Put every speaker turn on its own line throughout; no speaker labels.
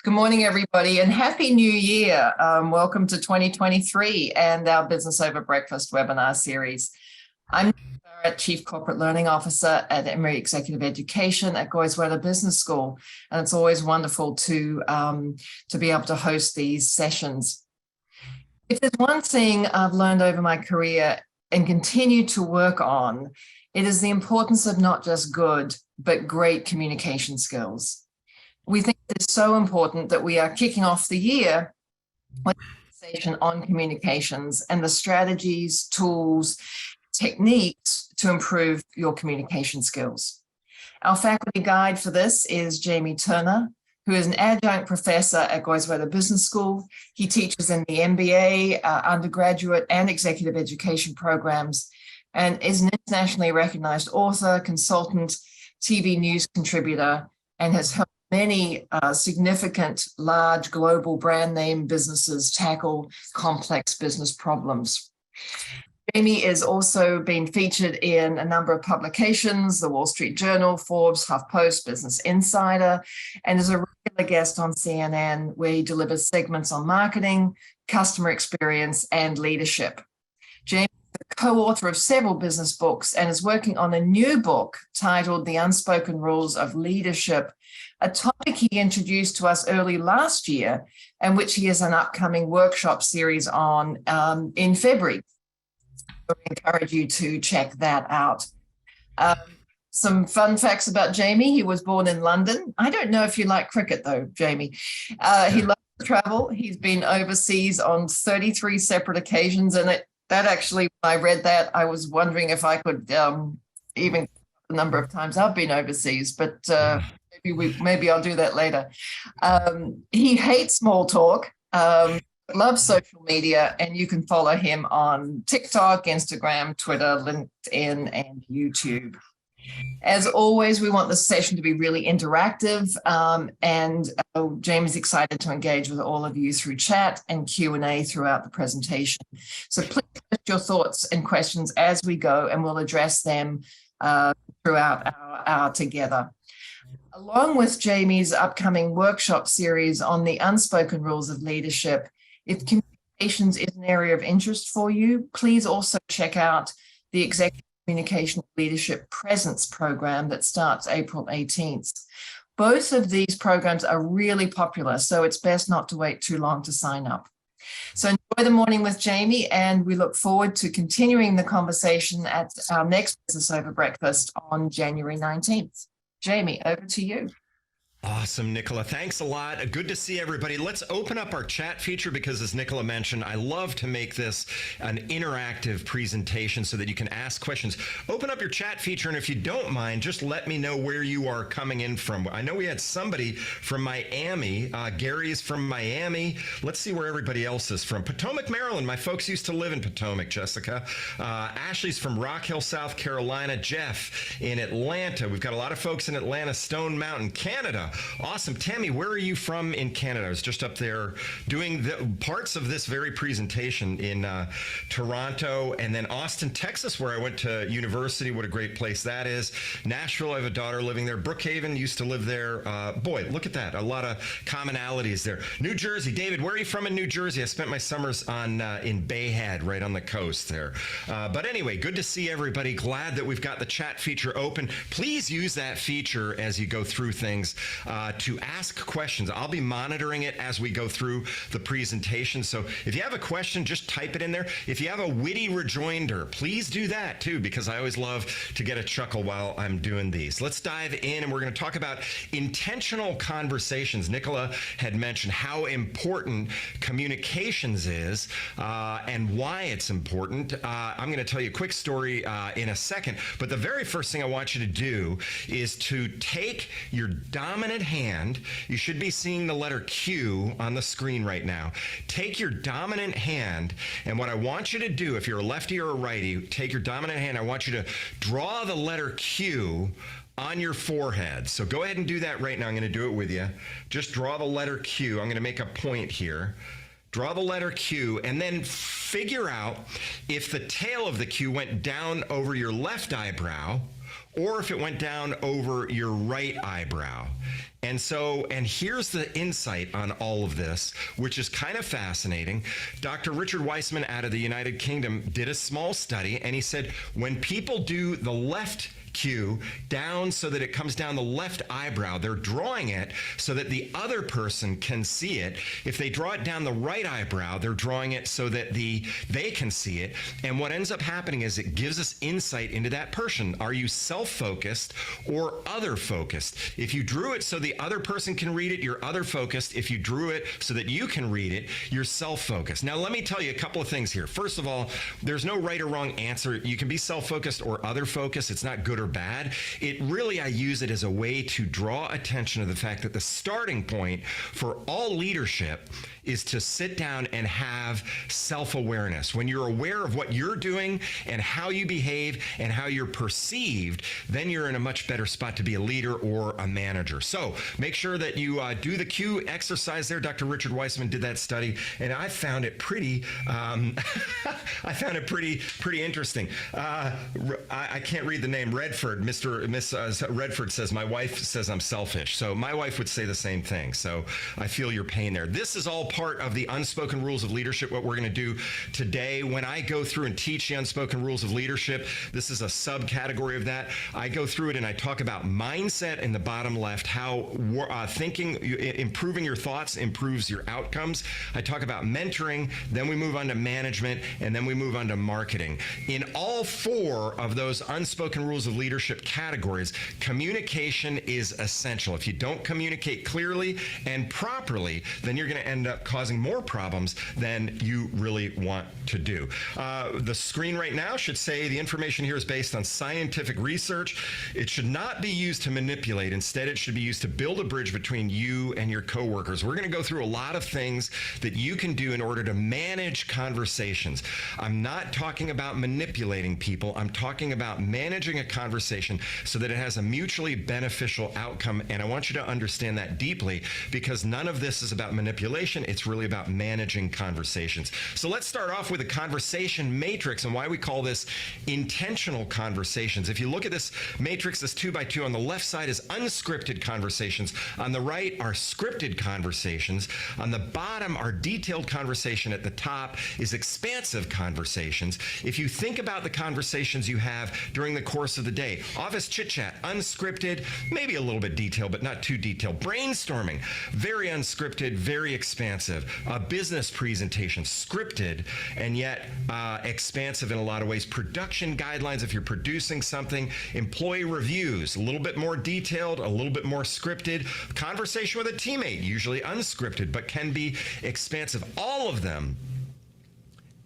Good morning, everybody, and Happy New Year. Welcome to 2023 and our Business Over Breakfast webinar series. I'm Chief Corporate Learning Officer at Emory Executive Education at Goizueta Business School, and it's always wonderful to be able to host these sessions. If there's one thing I've learned over my career and continue to work on, it is the importance of not just good, but great communication skills. We think it's so important that we are kicking off the year with a conversation on communications and the strategies, tools, techniques to improve your communication skills. Our faculty guide for this is Jamie Turner, who is an adjunct professor at Goizueta Business School. He teaches in the MBA, undergraduate and executive education programs, and is an internationally recognized author, consultant, TV news contributor, and has helped many significant, large global brand name businesses tackle complex business problems. Jamie has also been featured in a number of publications, the Wall Street Journal, Forbes, HuffPost, Business Insider, and is a regular guest on CNN, where he delivers segments on marketing, customer experience, and leadership. Jamie is the co-author of several business books and is working on a new book titled The Unspoken Rules of Leadership, a topic he introduced to us early last year, and which he has an upcoming workshop series on in February. I encourage you to check that out. Some fun facts about Jamie. He was born in London. I don't know if you like cricket, though, Jamie. He loves to travel. He's been overseas on 33 separate occasions, and that actually, when I read that, I was wondering if I could even the number of times I've been overseas, but maybe I'll do that later. He hates small talk, loves social media, and you can follow him on TikTok, Instagram, Twitter, LinkedIn, and YouTube. As always, we want this session to be really interactive, and James is excited to engage with all of you through chat and Q&A throughout the presentation. So please post your thoughts and questions as we go, and we'll address them throughout our hour together. Along with Jamie's upcoming workshop series on the unspoken rules of leadership, if communications is an area of interest for you, please also check out the Executive Communication Leadership Presence program that starts April 18th. Both of these programs are really popular, so it's best not to wait too long to sign up. So enjoy the morning with Jamie, and we look forward to continuing the conversation at our next Business Over Breakfast on January 19th. Jamie, over to you.
Awesome, Nicola. Thanks a lot. Good to see everybody. Let's open up our chat feature because, as Nicola mentioned, I love to make this an interactive presentation so that you can ask questions. Open up your chat feature, and if you don't mind, just let me know where you are coming in from. I know we had somebody from Miami. Gary is from Miami. Let's see where everybody else is from. Potomac, Maryland. My folks used to live in Potomac, Jessica. Ashley's from Rock Hill, South Carolina. Jeff in Atlanta. We've got a lot of folks in Atlanta. Stone Mountain, Canada. Awesome. Tammy, where are you from in Canada? I was just up there doing parts of this very presentation in Toronto, and then Austin, Texas, where I went to university. What a great place that is. Nashville, I have a daughter living there. Brookhaven, used to live there. Boy, look at that. A lot of commonalities there. New Jersey. David, where are you from in New Jersey? I spent my summers in Bay Head, right on the coast there. But anyway, good to see everybody. Glad that we've got the chat feature open. Please use that feature as you go through things. To ask questions. I'll be monitoring it as we go through the presentation. So if you have a question, just type it in there. If you have a witty rejoinder, please do that too, because I always love to get a chuckle while I'm doing these. Let's dive in, and we're going to talk about intentional conversations. Nicola had mentioned how important communications is and why it's important. I'm going to tell you a quick story in a second, but the very first thing I want you to do is to take your dominant hand. You should be seeing the letter Q on the screen right now. Take your dominant hand, and what I want you to do, if you're a lefty or a righty, take your dominant hand. I want you to draw the letter Q on your forehead. So go ahead and do that right now. I'm going to do it with you. Just draw the letter Q. I'm going to make a point here. draw the letter Q, and then figure out if the tail of the Q went down over your left eyebrow or if it went down over your right eyebrow. And here's the insight on all of this, which is kind of fascinating. Dr. Richard Weissman out of the United Kingdom did a small study, and he said when people do the left Q down so that it comes down the left eyebrow, they're drawing it so that the other person can see it. If they draw it down the right eyebrow, they're drawing it so that they can see it. And what ends up happening is it gives us insight into that person. Are you self-focused or other-focused? If you drew it so the other person can read it, you're other-focused. If you drew it so that you can read it, you're self-focused. Now, let me tell you a couple of things here. First of all, there's no right or wrong answer. You can be self-focused or other-focused. It's not good or bad. I use it as a way to draw attention to the fact that the starting point for all leadership is to sit down and have self-awareness. When you're aware of what you're doing and how you behave and how you're perceived, then you're in a much better spot to be a leader or a manager. So make sure that you do the Q exercise there. Dr. Richard Weissman did that study, and I found it pretty pretty interesting. I can't read the name. Miss Redford says, my wife says I'm selfish. So my wife would say the same thing. So I feel your pain there. This is all part of the unspoken rules of leadership, what we're going to do today. When I go through and teach the unspoken rules of leadership, this is a subcategory of that. I go through it and I talk about mindset in the bottom left, how thinking, improving your thoughts improves your outcomes. I talk about mentoring, then we move on to management, and then we move on to marketing. In all four of those unspoken rules of leadership categories, communication is essential. If you don't communicate clearly and properly, then you're going to end up causing more problems than you really want to do. The screen right now should say the information here is based on scientific research. It should not be used to manipulate. Instead, it should be used to build a bridge between you and your coworkers. We're going to go through a lot of things that you can do in order to manage conversations. I'm not talking about manipulating people. I'm talking about managing a conversation so that it has a mutually beneficial outcome. And I want you to understand that deeply, because none of this is about manipulation. It's really about managing conversations. So let's start off with a conversation matrix and why we call this intentional conversations. If you look at this matrix, this 2x2, on the left side is unscripted conversations. On the right are scripted conversations. On the bottom are detailed conversation. At the top is expansive conversations. If you think about the conversations you have during the course of the day, office chit-chat, unscripted, maybe a little bit detailed, but not too detailed. Brainstorming, very unscripted, very expansive. A business presentation, scripted, and yet expansive in a lot of ways. Production guidelines, if you're producing something. Employee reviews, a little bit more detailed, a little bit more scripted. Conversation with a teammate, usually unscripted, but can be expansive. All of them,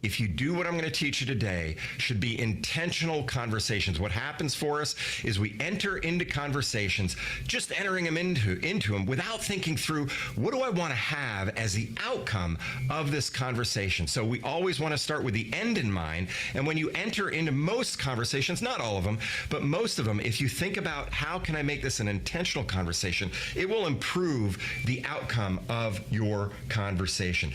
if you do what I'm going to teach you today, should be intentional conversations. What happens for us is we enter into conversations, just entering them into them without thinking through, what do I want to have as the outcome of this conversation? So we always want to start with the end in mind. And when you enter into most conversations, not all of them, but most of them, if you think about how can I make this an intentional conversation, it will improve the outcome of your conversation.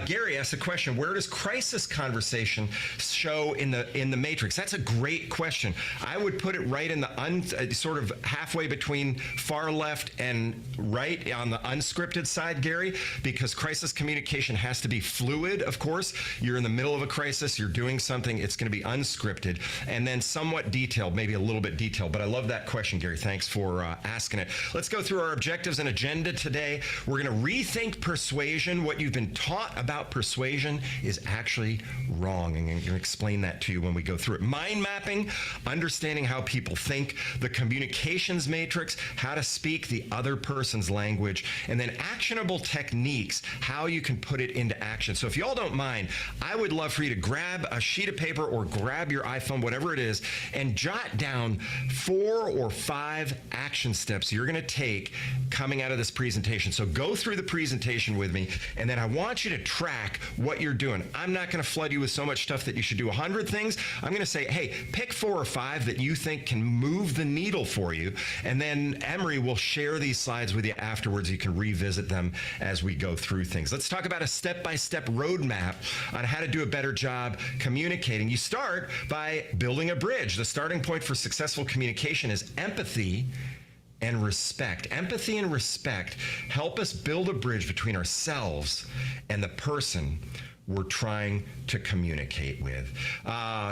Gary asked a question, where does crisis conversation show in the matrix? That's a great question. I would put it right in the sort of halfway between far left and right on the unscripted side, Gary, because crisis communication has to be fluid, of course. You're in the middle of a crisis, you're doing something, it's going to be unscripted, and then somewhat detailed, maybe a little bit detailed. But I love that question, Gary. Thanks for asking it. Let's go through our objectives and agenda today. We're going to rethink persuasion. What you've been taught about persuasion is actually wrong, and I'm going to explain that to you when we go through it. Mind mapping, understanding how people think, the communications matrix, how to speak the other person's language, and then actionable techniques, how you can put it into action. So if you all don't mind, I would love for you to grab a sheet of paper or grab your iPhone, whatever it is, and jot down 4 or 5 action steps you're going to take coming out of this presentation. So go through the presentation with me, and then I want you to track what you're doing. I'm not going to flood you with so much stuff that you should do 100 things. I'm going to say, hey, pick 4 or 5 that you think can move the needle for you. And then Emory will share these slides with you afterwards. You can revisit them as we go through things. Let's talk about a step-by-step roadmap on how to do a better job communicating. You start by building a bridge. The starting point for successful communication is empathy and respect. Empathy and respect help us build a bridge between ourselves and the person we're trying to communicate with.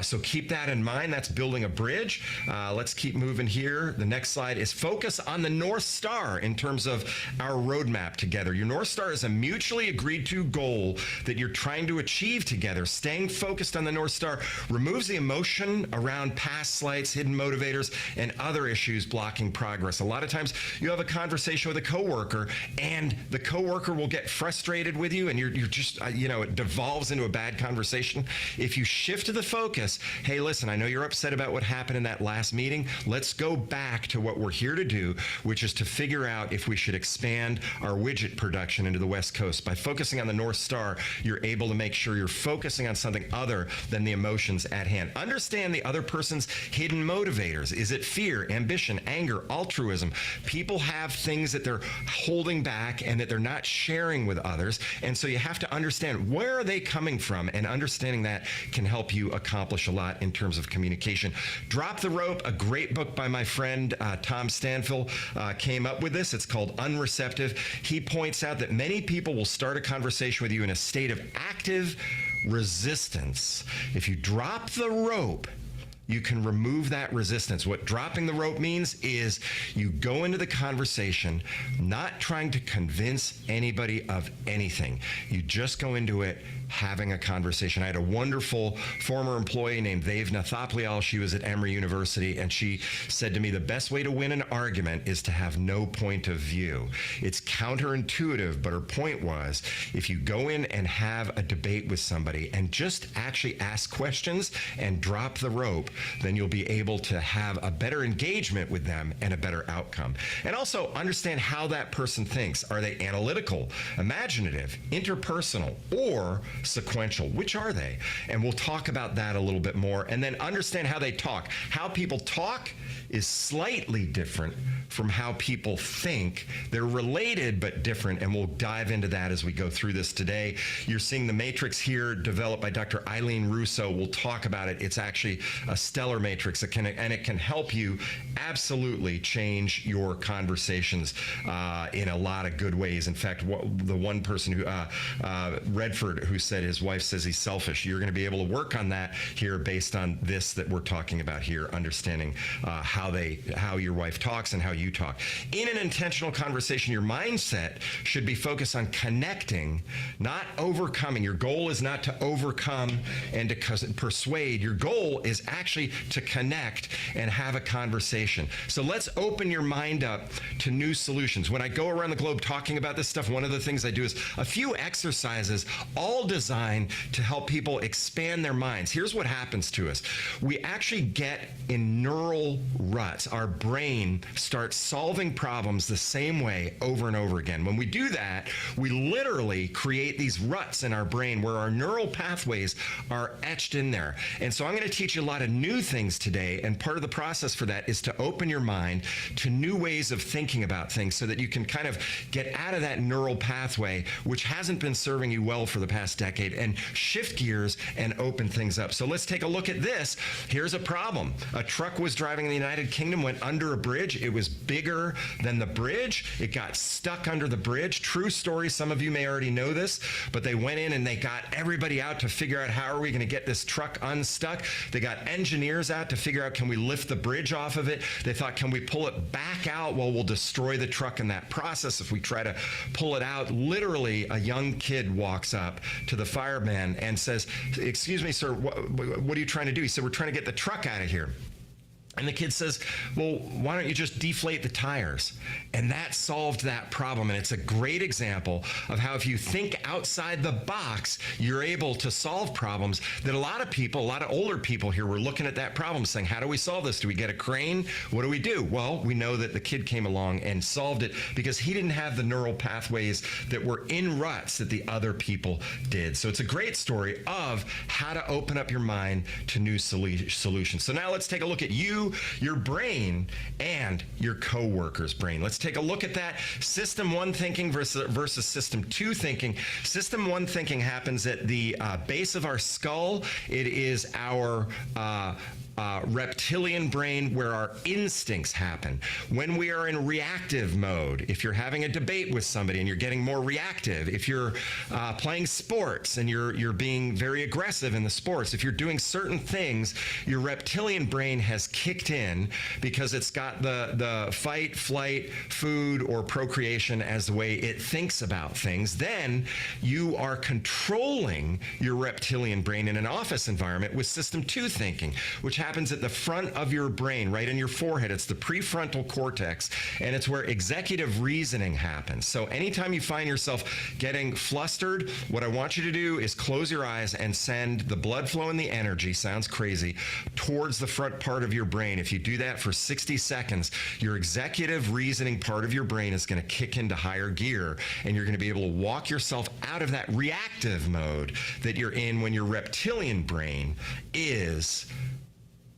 So keep that in mind. That's building a bridge. Let's keep moving here. The next slide is focus on the North Star in terms of our roadmap together. Your North Star is a mutually agreed to goal that you're trying to achieve together. Staying focused on the North Star removes the emotion around past slights, hidden motivators, and other issues blocking progress. A lot of times you have a conversation with a coworker and the coworker will get frustrated with you and you're just, it devolves into a bad conversation. If you shift the focus, hey, listen, I know you're upset about what happened in that last meeting. Let's go back to what we're here to do, which is to figure out if we should expand our widget production into the West Coast. By focusing on the North Star, you're able to make sure you're focusing on something other than the emotions at hand. Understand the other person's hidden motivators. Is it fear, ambition, anger, altruism? People have things that they're holding back and that they're not sharing with others. And so you have to understand, where are they coming from? And understanding that can help you accomplish a lot in terms of communication. Drop the Rope, a great book by my friend Tom Stanfill, came up with this. It's called Unreceptive. He points out that many people will start a conversation with you in a state of active resistance. If you drop the rope, you can remove that resistance. What dropping the rope means is you go into the conversation not trying to convince anybody of anything. You just go into it having a conversation. I had a wonderful former employee named Devna Thaplial. She was at Emory University, and she said to me, the best way to win an argument is to have no point of view. It's counterintuitive, but her point was, if you go in and have a debate with somebody and just actually ask questions and drop the rope, then you'll be able to have a better engagement with them and a better outcome. And also understand how that person thinks. Are they analytical, imaginative, interpersonal, or sequential? Which are they? And we'll talk about that a little bit more. And then understand how they talk. How people talk is slightly different from how people think. They're related but different, and we'll dive into that as we go through this today. You're seeing the matrix here developed by Dr. Eileen Russo. We'll talk about it. It's actually a stellar matrix, and it can help you absolutely change your conversations in a lot of good ways. In fact, the one person who, Redford, who said his wife says he's selfish, you're going to be able to work on that here based on this that we're talking about here, understanding how your wife talks and how you talk. In an intentional conversation, your mindset should be focused on connecting, not overcoming. Your goal is not to overcome and to persuade. Your goal is actually to connect and have a conversation. So let's open your mind up to new solutions. When I go around the globe talking about this stuff, one of the things I do is a few exercises, all designed to help people expand their minds. Here's what happens to us. We actually get in neural ruts. Our brain starts solving problems the same way over and over again. When we do that, we literally create these ruts in our brain where our neural pathways are etched in there. And so I'm going to teach you a lot of new things today, and part of the process for that is to open your mind to new ways of thinking about things so that you can kind of get out of that neural pathway, which hasn't been serving you well for the past decade, and shift gears and open things up. So let's take a look at this. Here's a problem. A truck was driving in the United Kingdom, went under a bridge. It was bigger than the bridge. It got stuck under the bridge. True story. Some of you may already know this, but they went in and they got everybody out to figure out how are we going to get this truck unstuck. They got engineers out to figure out, can we lift the bridge off of it? They thought, can we pull it back out? Well, we'll destroy the truck in that process if we try to pull it out. Literally, a young kid walks up to the fireman and says, excuse me, sir, what are you trying to do? He said, we're trying to get the truck out of here. And the kid says, well, why don't you just deflate the tires? And that solved that problem. And it's a great example of how if you think outside the box, you're able to solve problems that a lot of people, a lot of older people here were looking at that problem saying, how do we solve this? Do we get a crane? What do we do? Well, we know that the kid came along and solved it because he didn't have the neural pathways that were in ruts that the other people did. So it's a great story of how to open up your mind to new solutions. So now let's take a look at you, your brain, and your coworker's brain. Let's take a look at that. System 1 thinking versus System 2 thinking. System 1 thinking happens at the base of our skull. It is our reptilian brain where our instincts happen. When we are in reactive mode, if you're having a debate with somebody and you're getting more reactive, if you're playing sports and you're being very aggressive in the sports, if you're doing certain things, your reptilian brain has kicked in because it's got the fight, flight, food, or procreation as the way it thinks about things. Then you are controlling your reptilian brain in an office environment with System 2 thinking, which happens at the front of your brain, right in your forehead. It's the prefrontal cortex, and it's where executive reasoning happens. So anytime you find yourself getting flustered, what I want you to do is close your eyes and send the blood flow and the energy, sounds crazy, towards the front part of your brain. If you do that for 60 seconds, your executive reasoning part of your brain is going to kick into higher gear, and you're going to be able to walk yourself out of that reactive mode that you're in when your reptilian brain is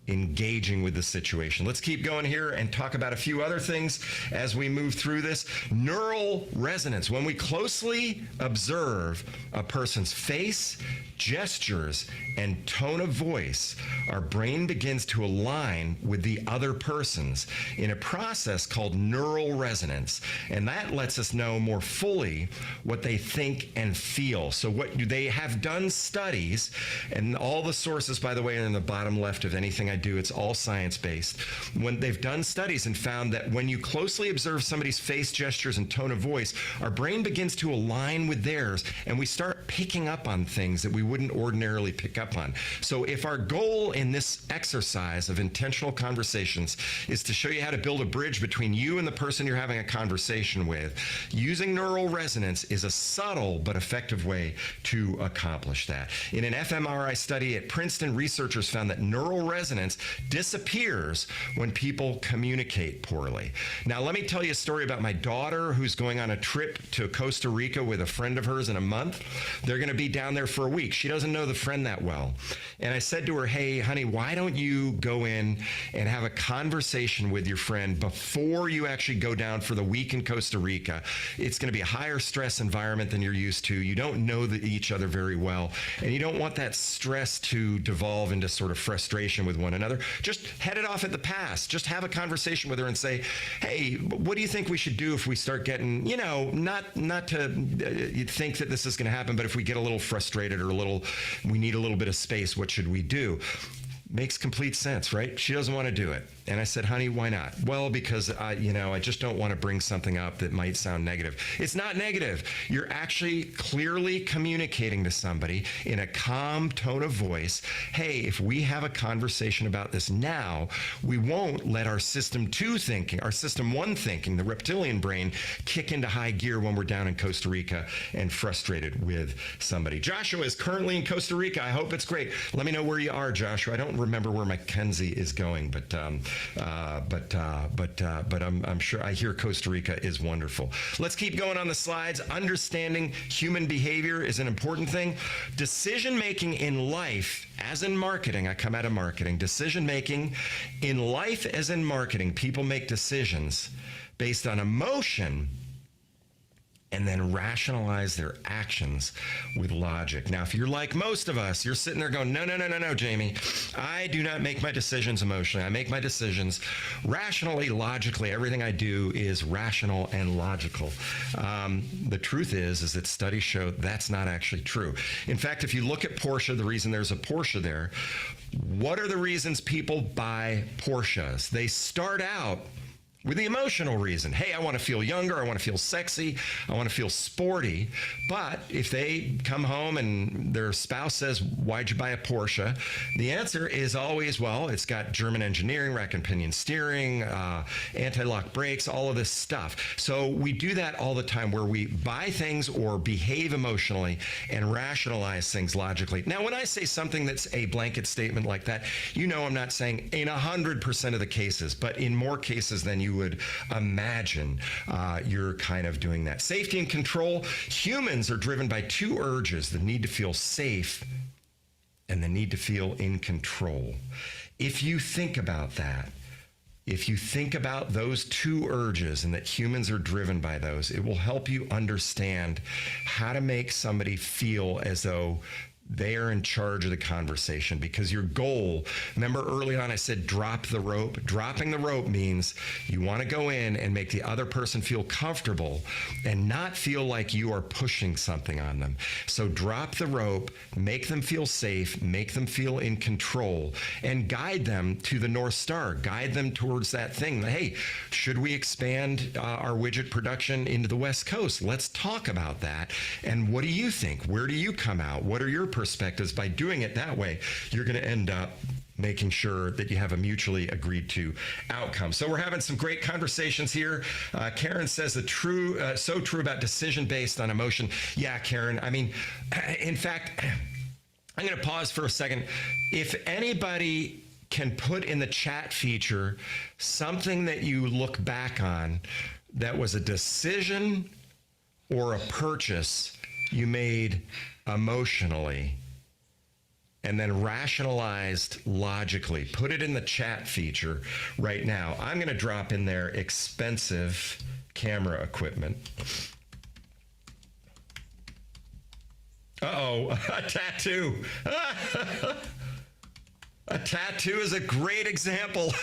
engaging with the situation. Let's keep going here and talk about a few other things as we move through this. Neural resonance. When we closely observe a person's face, gestures, and tone of voice, our brain begins to align with the other person's in a process called neural resonance. And that lets us know more fully what they think and feel. So they have done studies, and all the sources, by the way, are in the bottom left of anything I do. It's all science-based. When they've done studies and found that when you closely observe somebody's face, gestures, and tone of voice, our brain begins to align with theirs, and we start picking up on things that we wouldn't ordinarily pick up on. So if our goal in this exercise of intentional conversations is to show you how to build a bridge between you and the person you're having a conversation with, using neural resonance is a subtle but effective way to accomplish that. In an fMRI study at Princeton, researchers found that neural resonance disappears when people communicate poorly. Now, let me tell you a story about my daughter who's going on a trip to Costa Rica with a friend of hers in a month. They're going to be down there for a week. She doesn't know the friend that well. And I said to her, hey, honey, why don't you go in and have a conversation with your friend before you actually go down for the week in Costa Rica? It's going to be a higher stress environment than you're used to. You don't know each other very well, and you don't want that stress to devolve into sort of frustration with one another. Just head it off at the pass. Just have a conversation with her and say, hey, what do you think we should do if we start getting, not to think that this is going to happen, but if we get a little frustrated or we need a little bit of space, what should we do? Makes complete sense, right? She doesn't want to do it. And I said, honey, why not? Well, because I just don't want to bring something up that might sound negative. It's not negative. You're actually clearly communicating to somebody in a calm tone of voice, hey, if we have a conversation about this now, we won't let our System 2 thinking, our System 1 thinking, the reptilian brain, kick into high gear when we're down in Costa Rica and frustrated with somebody. Joshua is currently in Costa Rica. I hope it's great. Let me know where you are, Joshua. I don't remember where Mackenzie is going, but I'm sure I hear Costa Rica is wonderful. Let's keep going on the slides. Understanding human behavior is an important thing. Decision making in life, as in marketing, I come out of marketing. Decision making in life, as in marketing, people make decisions based on emotion and then rationalize their actions with logic. Now, if you're like most of us, you're sitting there going, no, Jamie. I do not make my decisions emotionally. I make my decisions rationally, logically. Everything I do is rational and logical. The truth is that studies show that's not actually true. In fact, if you look at Porsche, the reason there's a Porsche there, what are the reasons people buy Porsches? They start out with the emotional reason. Hey, I want to feel younger. I want to feel sexy. I want to feel sporty. But if they come home and their spouse says, why'd you buy a Porsche? The answer is always, well, it's got German engineering, rack and pinion steering, anti-lock brakes, all of this stuff. So we do that all the time where we buy things or behave emotionally and rationalize things logically. Now, when I say something that's a blanket statement like that, you know I'm not saying in 100% of the cases, but in more cases than you would imagine, you're kind of doing that. Safety and control. Humans are driven by two urges: the need to feel safe and the need to feel in control. If you think about that, if you think about those two urges and that humans are driven by those, it will help you understand how to make somebody feel as though they are in charge of the conversation. Because your goal, remember early on I said drop the rope. Dropping the rope means you want to go in and make the other person feel comfortable and not feel like you are pushing something on them. So drop the rope, make them feel safe, make them feel in control, and guide them to the North Star. Guide them towards that thing. Hey, should we expand our widget production into the West Coast? Let's talk about that. And what do you think? Where do you come out? What are your perspectives? By doing it that way, you're going to end up making sure that you have a mutually agreed to outcome. So we're having some great conversations here. Karen says so true about decision based on emotion. Yeah, Karen. I mean, in fact, I'm going to pause for a second. If anybody can put in the chat feature something that you look back on that was a decision or a purchase you made emotionally and then rationalized logically, put it in the chat feature right now. I'm going to drop in there expensive camera equipment. Uh-oh, a tattoo. A tattoo is a great example.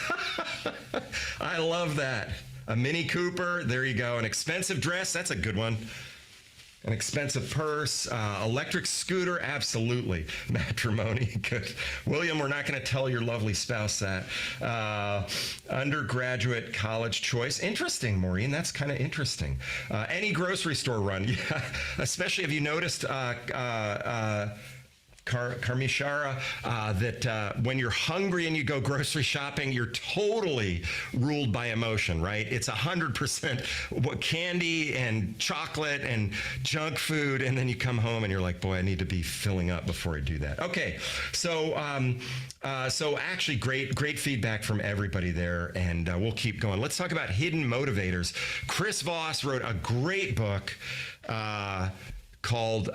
I love that. A Mini Cooper, there you go. An expensive dress, that's a good one. An expensive purse, electric scooter, absolutely. Matrimony, good. William, we're not going to tell your lovely spouse that. Undergraduate college choice. Interesting, Maureen, that's kind of interesting. Any grocery store run, yeah. Especially if you noticed Karmishara, that when you're hungry and you go grocery shopping, you're totally ruled by emotion, right? It's 100% what candy and chocolate and junk food, and then you come home and you're like, boy, I need to be filling up before I do that. Okay, so actually great feedback from everybody there, and we'll keep going. Let's talk about hidden motivators. Chris Voss wrote a great book called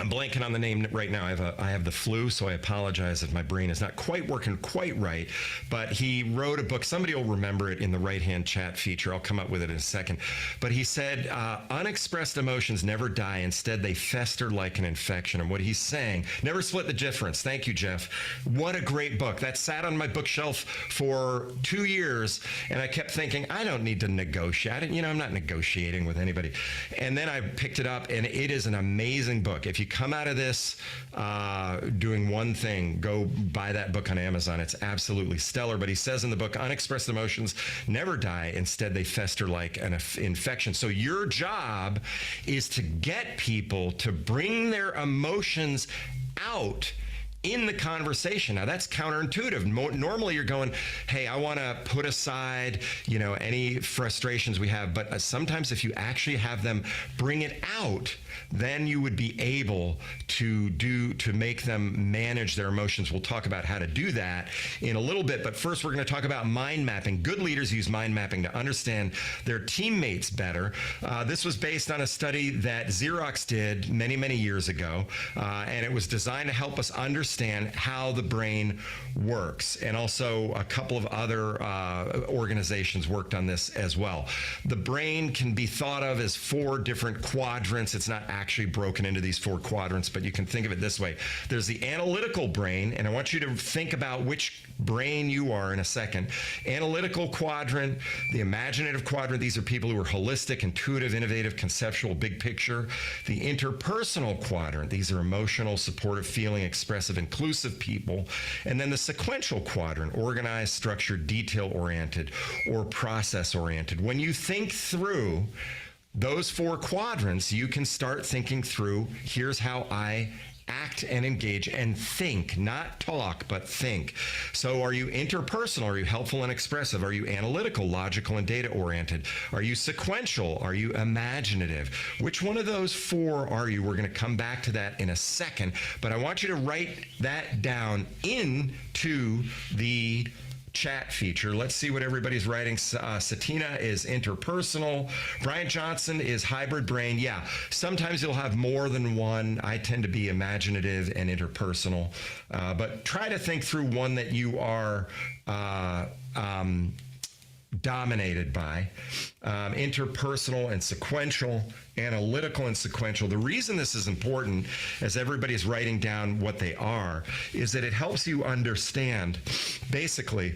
I'm blanking on the name right now. I have the flu, so I apologize if my brain is not quite working quite right. But he wrote a book. Somebody will remember it in the right-hand chat feature. I'll come up with it in a second. But he said, unexpressed emotions never die. Instead, they fester like an infection. And what he's saying, never split the difference. Thank you, Jeff. What a great book. That sat on my bookshelf for 2 years, and I kept thinking, I don't need to negotiate. I'm not negotiating with anybody. And then I picked it up, and it is an amazing book. If you come out of this doing one thing, go buy that book on Amazon. It's absolutely stellar. But he says in the book, unexpressed emotions never die. Instead, they fester like an infection. So your job is to get people to bring their emotions out in the conversation. Now that's counterintuitive. Normally you're going, hey, I want to put aside, any frustrations we have. But sometimes if you actually have them bring it out, then you would be able to make them manage their emotions. We'll talk about how to do that in a little bit. But first, we're going to talk about mind mapping. Good leaders use mind mapping to understand their teammates better. This was based on a study that Xerox did many, many years ago. And it was designed to help us understand how the brain works. And also a couple of other organizations worked on this as well. The brain can be thought of as 4 different quadrants. It's not actually broken into these 4 quadrants, but you can think of it this way. There's the analytical brain, and I want you to think about which brain you are in a second. Analytical quadrant, the imaginative quadrant, these are people who are holistic, intuitive, innovative, conceptual, big picture. The interpersonal quadrant, these are emotional, supportive, feeling, expressive, inclusive people. And then the sequential quadrant, organized, structured, detail-oriented, or process-oriented. When you think through those 4 quadrants, you can start thinking through, here's how I act and engage and think, not talk, but think. So are you interpersonal? Are you helpful and expressive? Are you analytical, logical, and data-oriented? Are you sequential? Are you imaginative? Which one of those 4 are you? We're going to come back to that in a second, but I want you to write that down into the chat feature. Let's see what everybody's writing. Satina is interpersonal. Brian Johnson is hybrid brain. Yeah, sometimes you'll have more than one. I tend to be imaginative and interpersonal, but try to think through one that you are dominated by. Interpersonal and sequential, analytical and sequential. The reason this is important, as everybody's writing down what they are, is that it helps you understand basically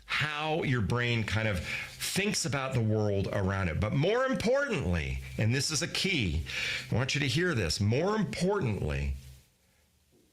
how your brain kind of thinks about the world around it. But more importantly, and this is a key, I want you to hear this, more importantly,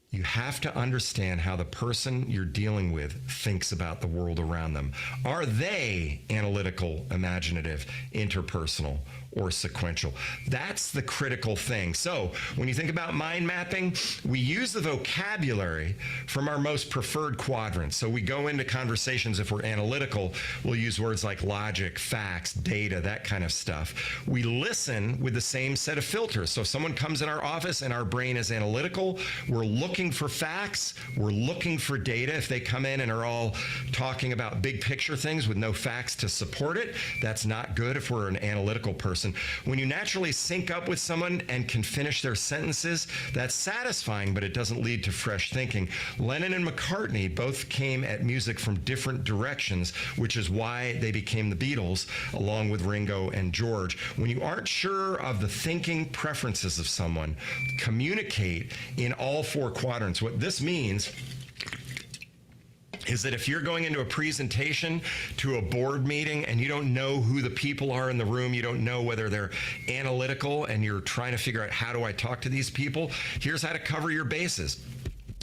you have to understand how the person you're dealing with thinks about the world around them. Are they analytical, imaginative, interpersonal, or sequential? That's the critical thing. So when you think about mind mapping, we use the vocabulary from our most preferred quadrants. So we go into conversations, if we're analytical, we'll use words like logic, facts, data, that kind of stuff. We listen with the same set of filters. So if someone comes in our office and our brain is analytical, we're looking for facts, we're looking for data. If they come in and are all talking about big picture things with no facts to support it, that's not good if we're an analytical person. When you naturally sync up with someone and can finish their sentences, that's satisfying, but it doesn't lead to fresh thinking. Lennon and McCartney both came at music from different directions, which is why they became the Beatles, along with Ringo and George. When you aren't sure of the thinking preferences of someone, communicate in all 4 quadrants. What this means is that if you're going into a presentation to a board meeting and you don't know who the people are in the room, you don't know whether they're analytical, and you're trying to figure out, how do I talk to these people? Here's how to cover your bases.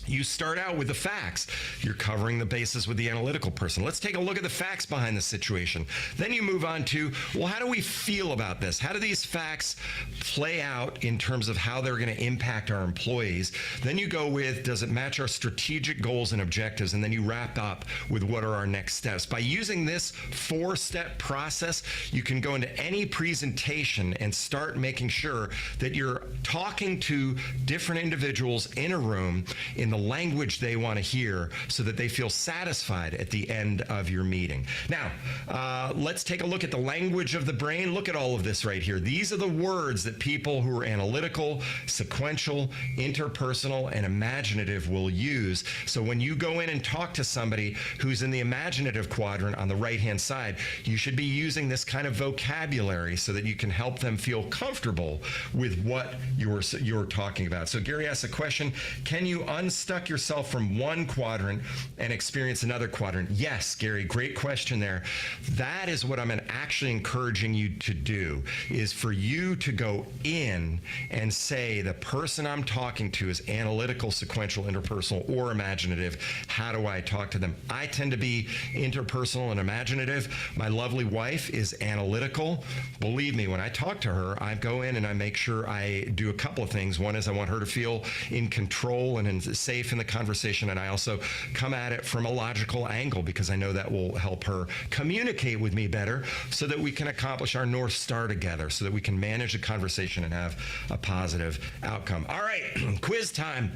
You start out with the facts. You're covering the bases with the analytical person. Let's take a look at the facts behind the situation. Then you move on to, well, how do we feel about this? How do these facts play out in terms of how they're going to impact our employees? Then you go with, does it match our strategic goals and objectives? And then you wrap up with, what are our next steps? By using this 4-step process, you can go into any presentation and start making sure that you're talking to different individuals in a room in the language they want to hear, so that they feel satisfied at the end of your meeting. Now, let's take a look at the language of the brain. Look at all of this right here. These are the words that people who are analytical, sequential, interpersonal, and imaginative will use. So when you go in and talk to somebody who's in the imaginative quadrant on the right-hand side, you should be using this kind of vocabulary so that you can help them feel comfortable with what you're talking about. So Gary asked a question, can you unstuck yourself from one quadrant and experience another quadrant? Yes, Gary, great question there. That is what I'm actually encouraging you to do, is for you to go in and say, the person I'm talking to is analytical, sequential, interpersonal, or imaginative. How do I talk to them? I tend to be interpersonal and imaginative. My lovely wife is analytical. Believe me, when I talk to her, I go in and I make sure I do a couple of things. One is I want her to feel in control and safe in the conversation, and I also come at it from a logical angle, because I know that will help her communicate with me better, so that we can accomplish our North Star together, so that we can manage the conversation and have a positive outcome. All right, quiz time.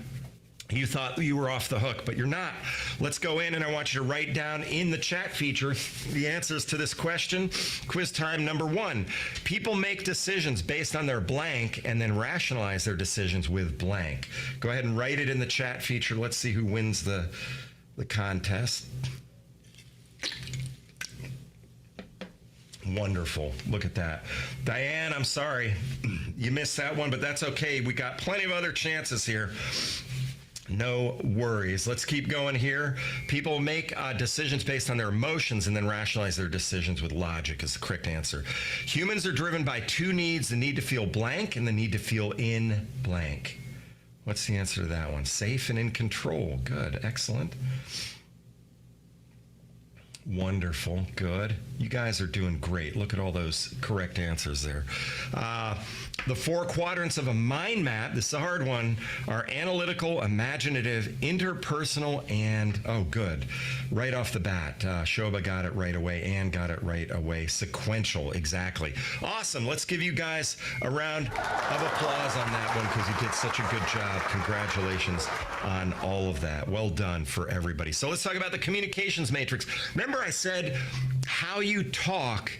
You thought you were off the hook, but you're not. Let's go in, and I want you to write down in the chat feature the answers to this question. Quiz time number 1. People make decisions based on their blank and then rationalize their decisions with blank. Go ahead and write it in the chat feature. Let's see who wins the contest. Wonderful. Look at that. Diane, I'm sorry. You missed that one, but that's okay. We got plenty of other chances here. No worries. Let's keep going here. People make decisions based on their emotions and then rationalize their decisions with logic is the correct answer. Humans are driven by 2 needs, the need to feel blank and the need to feel in blank. What's the answer to that one? Safe and in control. Good. Excellent. Wonderful. Good. You guys are doing great. Look at all those correct answers there. The 4 quadrants of a mind map, this is a hard one, are analytical, imaginative, interpersonal, and, oh, good. Right off the bat, Shobha got it right away, Ann got it right away. Sequential, exactly. Awesome. Let's give you guys a round of applause on that one because you did such a good job. Congratulations on all of that. Well done for everybody. So let's talk about the communications matrix. Remember I said how you talk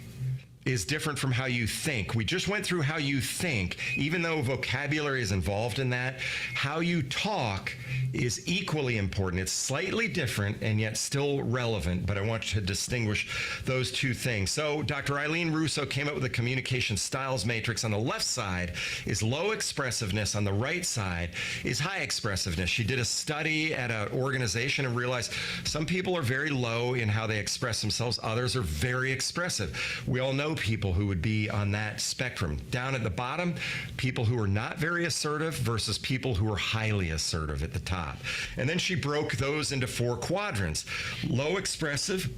is different from how you think. We just went through how you think. Even though vocabulary is involved in that, how you talk is equally important. It's slightly different and yet still relevant, but I want to distinguish those two things. So Dr. Eileen Russo came up with a communication styles matrix. On the left side is low expressiveness. On the right side is high expressiveness. She did a study at an organization and realized some people are very low in how they express themselves. Others are very expressive. We all know people who would be on that spectrum. Down at the bottom, people who are not very assertive versus people who are highly assertive at the top. And then she broke those into 4 quadrants. Low expressive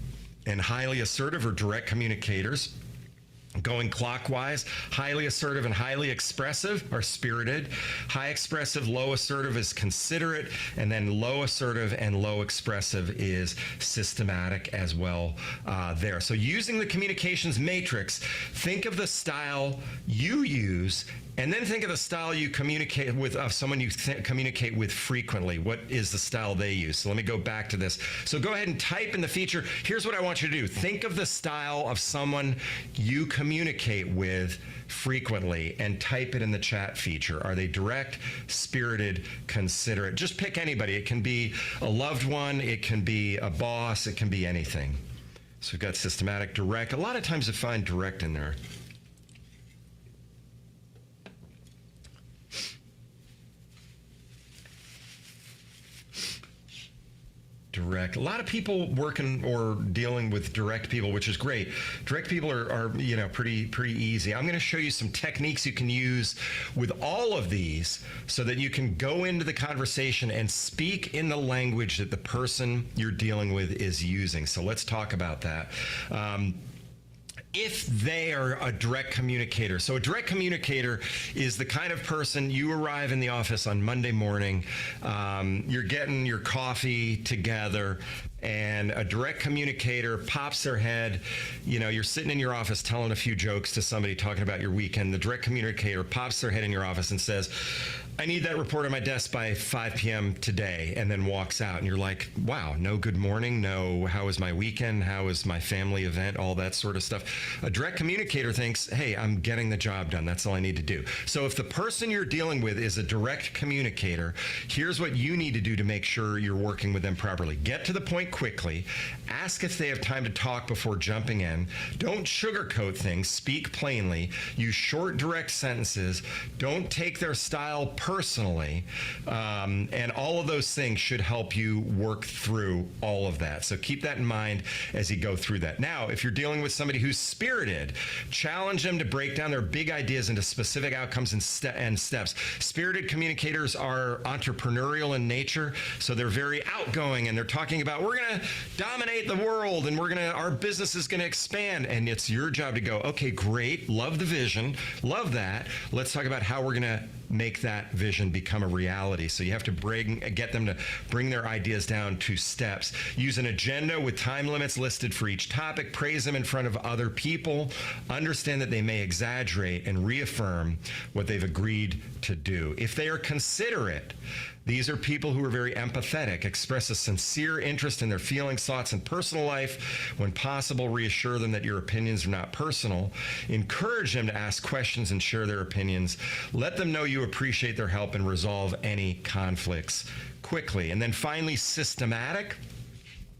and highly assertive or direct communicators. Going clockwise, highly assertive and highly expressive are spirited. High expressive, low assertive is considerate, and then low assertive and low expressive is systematic as well there. So using the communications matrix, think of the style you use, and then think of the style you communicate with, of someone you communicate with frequently. What is the style they use? So let me go back to this. So go ahead and type in the feature. Here's what I want you to do. Think of the style of someone you communicate with frequently and type it in the chat feature. Are they direct, spirited, considerate? Just pick anybody. It can be a loved one. It can be a boss. It can be anything. So we've got systematic, direct. A lot of times I find direct in there. Direct. A lot of people working or dealing with direct people, which is great. Direct people are pretty easy. I'm going to show you some techniques you can use with all of these so that you can go into the conversation and speak in the language that the person you're dealing with is using. So let's talk about that. If they are a direct communicator. So a direct communicator is the kind of person, you arrive in the office on Monday morning, you're getting your coffee together, and a direct communicator pops their head. You're sitting in your office telling a few jokes to somebody, talking about your weekend. The direct communicator pops their head in your office and says, I need that report on my desk by 5 p.m. today, and then walks out. And you're like, wow, no good morning, no how was my weekend, how was my family event, all that sort of stuff. A direct communicator thinks, hey, I'm getting the job done. That's all I need to do. So if the person you're dealing with is a direct communicator, here's what you need to do to make sure you're working with them properly. Get to the point quickly. Ask if they have time to talk before jumping in. Don't sugarcoat things. Speak plainly. Use short, direct sentences. Don't take their style personally. And all of those things should help you work through all of that. So keep that in mind as you go through that. Now, if you're dealing with somebody who's spirited, challenge them to break down their big ideas into specific outcomes and steps. Spirited communicators are entrepreneurial in nature, so they're very outgoing, and they're talking about, we're going to dominate the world, and our business is going to expand. And it's your job to go, okay, great, love the vision, love that. Let's talk about how we're going to make that vision become a reality. So you have to get them to bring their ideas down to steps. Use an agenda with time limits listed for each topic. Praise them in front of other people. Understand that they may exaggerate and reaffirm what they've agreed to do. If they are considerate, these are people who are very empathetic, express a sincere interest in their feelings, thoughts, and personal life. When possible, reassure them that your opinions are not personal. Encourage them to ask questions and share their opinions. Let them know you appreciate their help and resolve any conflicts quickly. And then finally, systematic.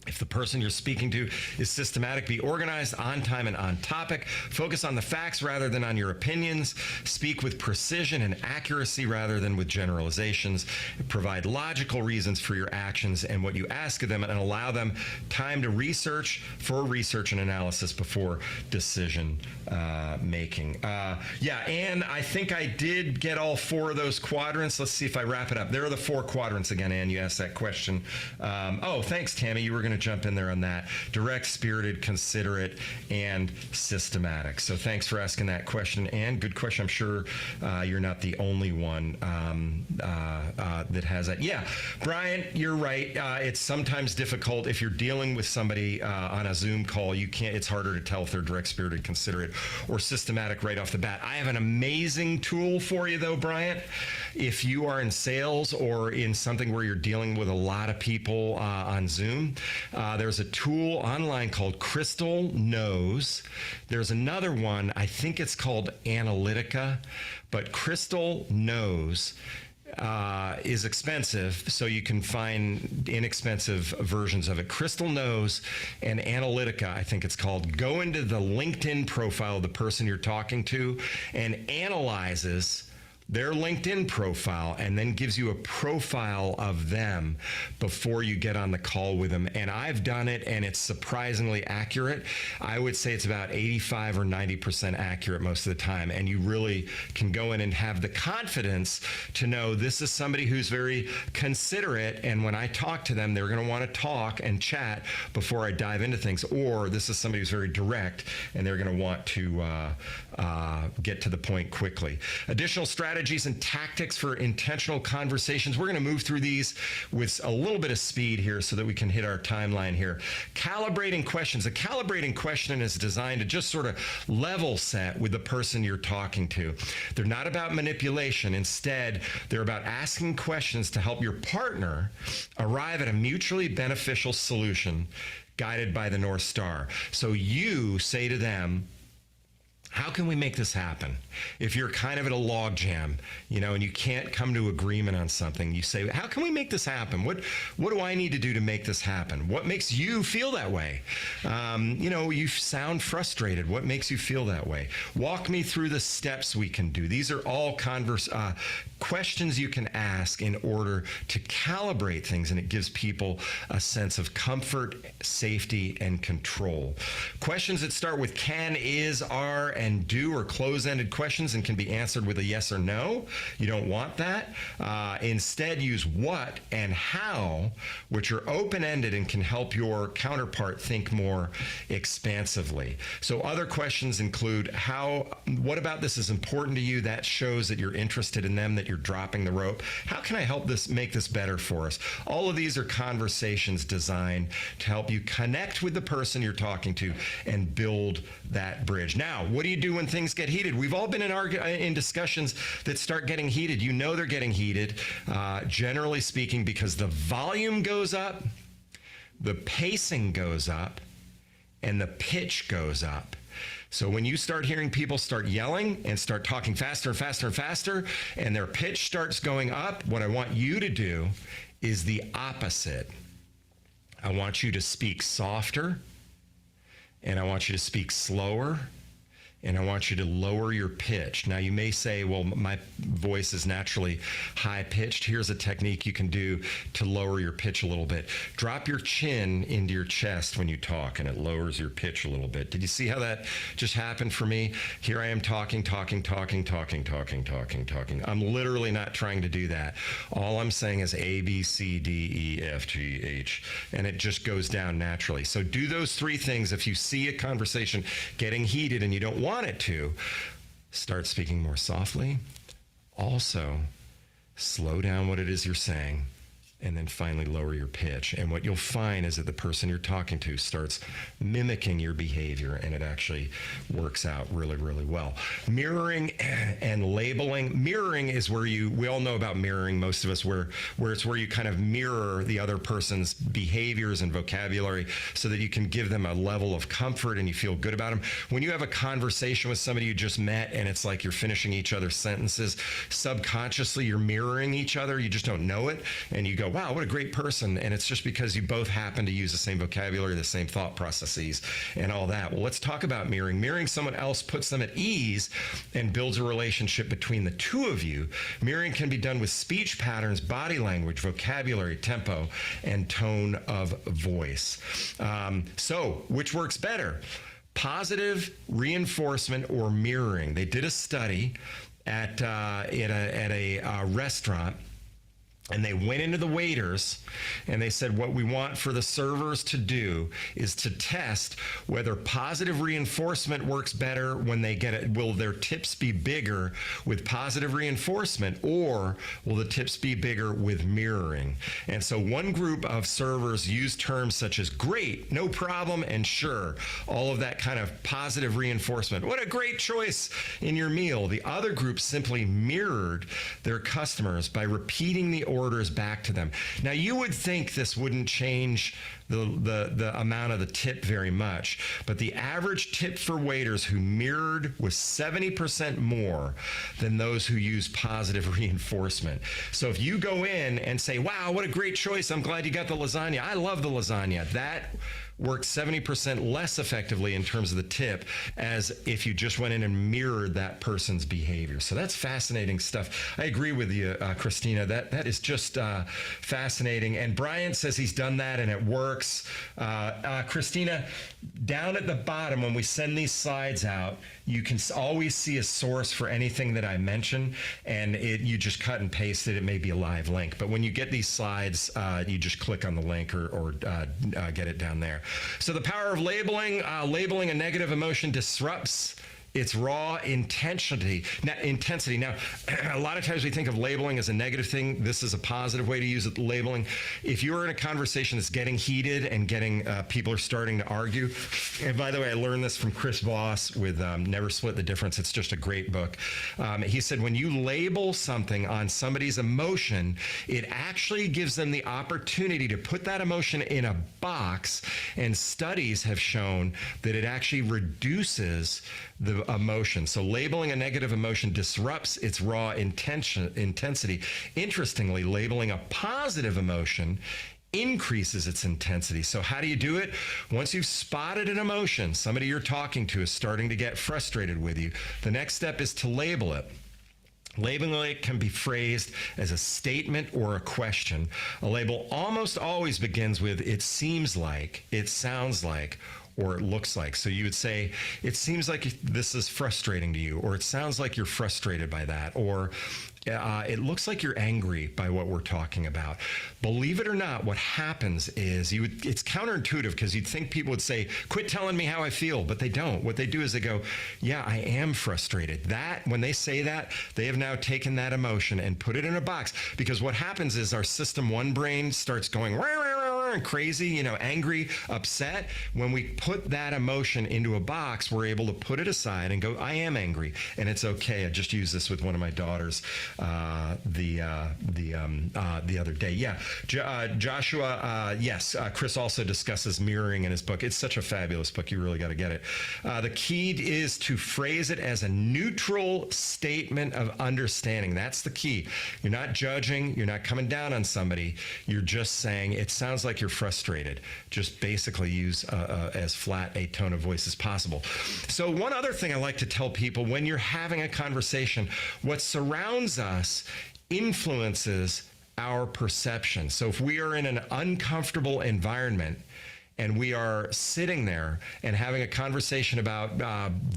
If the person you're speaking to is systematic, be organized, on time, and on topic. Focus on the facts rather than on your opinions. Speak with precision and accuracy rather than with generalizations. Provide logical reasons for your actions and what you ask of them, and allow them time to research and analysis before decision making. Yeah, Anne, I think I did get all 4 of those quadrants. Let's see if I wrap it up. There are the 4 quadrants again, Anne. You asked that question. Oh, thanks, Tammy. You were going to jump in there on that. Direct, spirited, considerate, and systematic. So thanks for asking that question, Anne. Good question. I'm sure you're not the only one that has that. Yeah, Brian, you're right. It's sometimes difficult if you're dealing with somebody on a Zoom call. You can't. It's harder to tell if they're direct, spirited, considerate, or systematic right off the bat. I have an amazing tool for you, though, Bryant. If you are in sales or in something where you're dealing with a lot of people on Zoom, there's a tool online called Crystal Knows. There's another one, I think it's called Analytica, but Crystal Knows is expensive, so you can find inexpensive versions of it. Crystal Knows and Analytica, I think it's called, go into the LinkedIn profile of the person you're talking to and analyzes their LinkedIn profile and then gives you a profile of them before you get on the call with them. And I've done it, and it's surprisingly accurate. I would say it's about 85 or 90% accurate most of the time. And you really can go in and have the confidence to know this is somebody who's very considerate, and when I talk to them, they're going to want to talk and chat before I dive into things. Or this is somebody who's very direct, and they're going to want to get to the point quickly. Additional strategies and tactics for intentional conversations. We're going to move through these with a little bit of speed here so that we can hit our timeline here. Calibrating questions. A calibrating question is designed to just sort of level set with the person you're talking to. They're not about manipulation. Instead, they're about asking questions to help your partner arrive at a mutually beneficial solution guided by the North Star. So you say to them, how can we make this happen? If you're kind of at a log jam, and you can't come to agreement on something, you say, how can we make this happen? What do I need to do to make this happen? What makes you feel that way? You sound frustrated. What makes you feel that way? Walk me through the steps we can do. These are all questions you can ask in order to calibrate things, and it gives people a sense of comfort, safety, and control. Questions that start with can, is, are, and do, or close-ended questions and can be answered with a yes or no. You don't want that. Instead, use what and how, which are open-ended and can help your counterpart think more expansively. So other questions include what about this is important to you? That shows that you're interested in them, that you're dropping the rope. How can I help make this better for us? All of these are conversations designed to help you connect with the person you're talking to and build that bridge. Now, what do you do when things get heated? We've all been in discussions that start getting heated. They're getting heated, generally speaking, because the volume goes up, the pacing goes up, and the pitch goes up. So when you start hearing people start yelling and start talking faster and faster and faster, and their pitch starts going up, what I want you to do is the opposite. I want you to speak softer, and I want you to speak slower, and I want you to lower your pitch. Now, you may say, well, my voice is naturally high-pitched. Here's a technique you can do to lower your pitch a little bit. Drop your chin into your chest when you talk, and it lowers your pitch a little bit. Did you see how that just happened for me? Here I am talking. I'm literally not trying to do that. All I'm saying is A, B, C, D, E, F, G, H, and it just goes down naturally. So do those 3 things. If you see a conversation getting heated and you don't want it to, start speaking more softly. Also, slow down what it is you're saying, and then finally lower your pitch. And what you'll find is that the person you're talking to starts mimicking your behavior, and it actually works out really, really well. Mirroring and labeling. Mirroring is where we all know about mirroring, most of us, where it's where you kind of mirror the other person's behaviors and vocabulary so that you can give them a level of comfort and you feel good about them. When you have a conversation with somebody you just met and it's like you're finishing each other's sentences, subconsciously you're mirroring each other, you just don't know it, and you go, wow, what a great person. And it's just because you both happen to use the same vocabulary, the same thought processes, and all that. Well, let's talk about mirroring. Mirroring someone else puts them at ease and builds a relationship between the two of you. Mirroring can be done with speech patterns, body language, vocabulary, tempo, and tone of voice. So, which works better? Positive reinforcement or mirroring. They did a study at a restaurant, and they went into the waiters and they said, what we want for the servers to do is to test whether positive reinforcement works better when they get it. Will their tips be bigger with positive reinforcement, or will the tips be bigger with mirroring? And so one group of servers used terms such as great, no problem, and sure, all of that kind of positive reinforcement. What a great choice in your meal. The other group simply mirrored their customers by repeating the orders back to them. Now, you would think this wouldn't change the amount of the tip very much, but the average tip for waiters who mirrored was 70% more than those who used positive reinforcement. So if you go in and say, wow, what a great choice, I'm glad you got the lasagna, I love the lasagna, that worked 70% less effectively in terms of the tip as if you just went in and mirrored that person's behavior. So that's fascinating stuff. I agree with you, Christina. That is just fascinating. And Brian says he's done that and it works. Christina, down at the bottom, when we send these slides out, you can always see a source for anything that I mention, and you just cut and paste it. It may be a live link, but when you get these slides, you just click on the link or get it down there. So the power of labeling. Labeling a negative emotion disrupts its raw intensity. Now, a lot of times we think of labeling as a negative thing. This is a positive way to use it, labeling. If you're in a conversation that's getting heated and people are starting to argue, and by the way, I learned this from Chris Voss with Never Split the Difference. It's just a great book. He said, when you label something on somebody's emotion, it actually gives them the opportunity to put that emotion in a box, and studies have shown that it actually reduces the emotion. So labeling a negative emotion disrupts its raw intensity. Interestingly, labeling a positive emotion increases its intensity. So how do you do it? Once you've spotted an emotion, somebody you're talking to is starting to get frustrated with you, the next step is to label it. Labeling it can be phrased as a statement or a question. A label almost always begins with "it seems like," "it sounds like," or "it looks like." So you would say, "It seems like this is frustrating to you," or "It sounds like you're frustrated by that," or "It looks like you're angry by what we're talking about." Believe it or not, what happens is it's counterintuitive, because you'd think people would say, "Quit telling me how I feel," but they don't. What they do is they go, "Yeah, I am frustrated." When they say that, they have now taken that emotion and put it in a box, because what happens is our system one brain starts going rah, rah, rah, rah, and crazy, angry, upset. When we put that emotion into a box, we're able to put it aside and go, "I am angry, and it's okay." I just used this with one of my daughters the other day. Yeah, Joshua. Yes, Chris also discusses mirroring in his book. It's such a fabulous book. You really got to get it. The key is to phrase it as a neutral statement of understanding. That's the key. You're not judging. You're not coming down on somebody. You're just saying, "It sounds like you're frustrated." Just basically use as flat a tone of voice as possible. So one other thing I like to tell people, when you're having a conversation, what surrounds us influences our perception. So if we are in an uncomfortable environment and we are sitting there and having a conversation about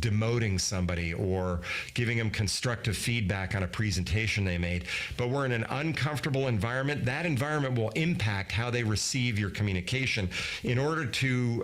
demoting somebody or giving them constructive feedback on a presentation they made, but we're in an uncomfortable environment, that environment will impact how they receive your communication. In order to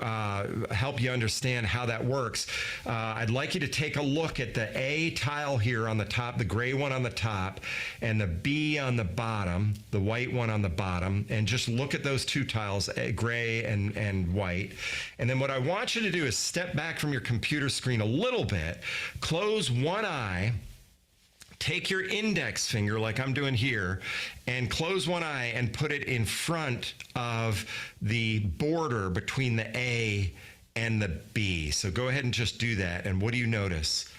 help you understand how that works, I'd like you to take a look at the A tile here on the top, the gray one on the top, and the B on the bottom, the white one on the bottom, and just look at those two tiles, gray and white. And then what I want you to do is step back from your computer screen a little bit, close one eye, take your index finger like I'm doing here, and close one eye and put it in front of the border between the A and the B. So go ahead and just do that. And what do you notice?